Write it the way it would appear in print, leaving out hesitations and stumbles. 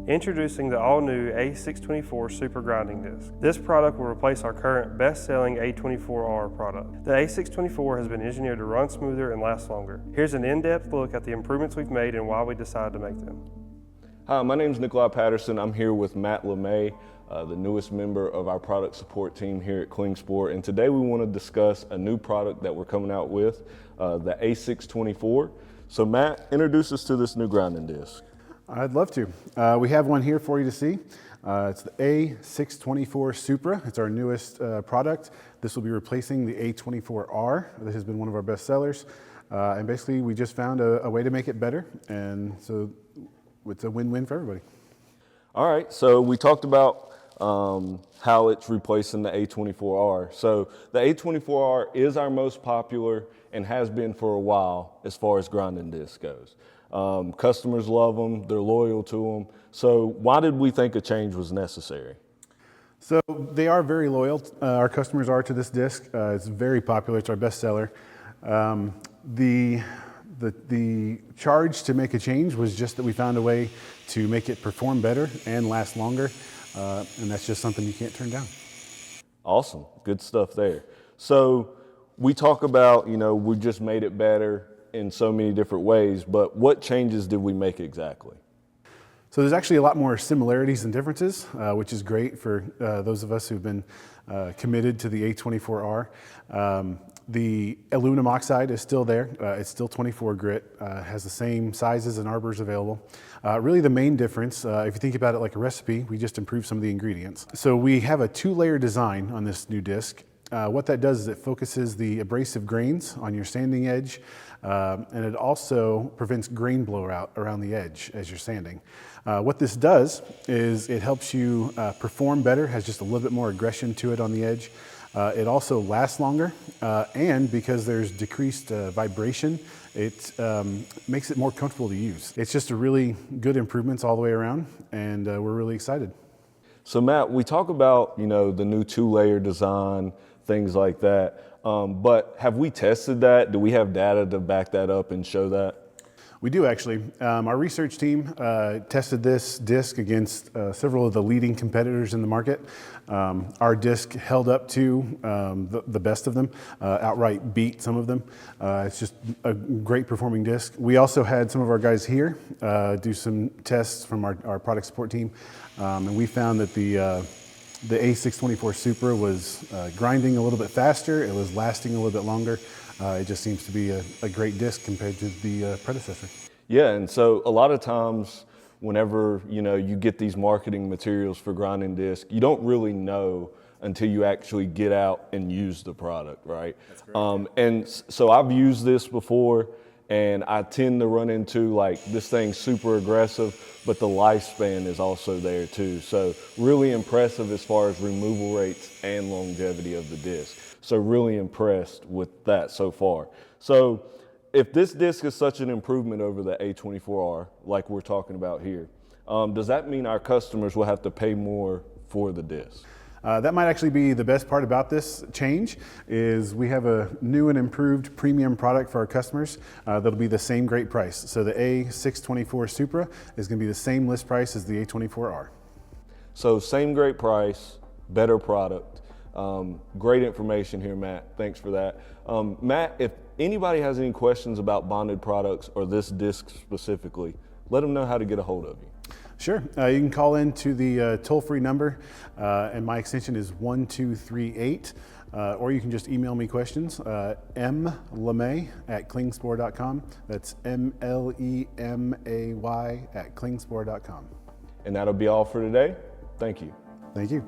Introducing the all-new A624 Supra grinding disc. This product will replace our current best-selling A24R product. The A624 has been engineered to run smoother and last longer. Here's an in-depth look at the improvements we've made and why we decided to make them. Hi, my name is Nikolai Patterson. I'm here with Matt LeMay, the newest member of our product support team here at KLINGSPOR, and today we want to discuss a new product that we're coming out with, the A624. So Matt, introduce us to this new grinding disc. I'd love to. We have one here for you to see. It's the A624 Supra. It's our newest product. This will be replacing the A24R. This has been one of our best sellers. And basically we just found a way to make it better. And so it's a win-win for everybody. All right, so we talked about how it's replacing the A24R. So the A24R is our most popular and has been for a while as far as grinding disc goes. Customers love them, they're loyal to them. So why did we think a change was necessary? So they are very loyal, our customers are, to this disc. It's very popular, it's our best seller. The charge to make a change was just that we found a way to make it perform better and last longer, and that's just something you can't turn down. Awesome, good stuff there. So we talk about, we just made it better in so many different ways, but what changes did we make exactly? So there's actually a lot more similarities than differences, which is great for those of us who've been committed to the A24R. The aluminum oxide is still there. It's still 24 grit, has the same sizes and arbors available. Really the main difference, if you think about it like a recipe, we just improved some of the ingredients. So we have a 2-layer design on this new disc. What that does is it focuses the abrasive grains on your sanding edge, and it also prevents grain blowout around the edge as you're sanding. What this does is it helps you perform better, has just a little bit more aggression to it on the edge. It also lasts longer, and because there's decreased vibration, it makes it more comfortable to use. It's just a really good improvements all the way around, and we're really excited. So Matt, we talk about, the new 2-layer design, things like that, but have we tested that? Do we have data to back that up and show that? We do actually. Our research team tested this disc against several of the leading competitors in the market. Our disc held up to the best of them, outright beat some of them. It's just a great performing disc. We also had some of our guys here do some tests from our product support team, and we found that the A624 Supra was grinding a little bit faster, it was lasting a little bit longer. It just seems to be a great disc compared to the predecessor. Yeah, and so a lot of times whenever you get these marketing materials for grinding disc, you don't really know until you actually get out and use the product, right? That's correct. And so I've used this before, and I tend to run into like this thing's super aggressive, but the lifespan is also there too. So really impressive as far as removal rates and longevity of the disc. So really impressed with that so far. So if this disc is such an improvement over the A24R, like we're talking about here, does that mean our customers will have to pay more for the disc? That might actually be the best part about this change, is we have a new and improved premium product for our customers that'll be the same great price. So the A624 Supra is going to be the same list price as the A24R. So same great price, better product. Great information here, Matt. Thanks for that. Matt, if anybody has any questions about bonded products or this disc specifically, let them know how to get a hold of you. Sure. You can call in to the toll-free number, and my extension is 1238, or you can just email me questions, mlemay@klingspor.com. That's MLEMAY@klingspor.com. And that'll be all for today. Thank you. Thank you.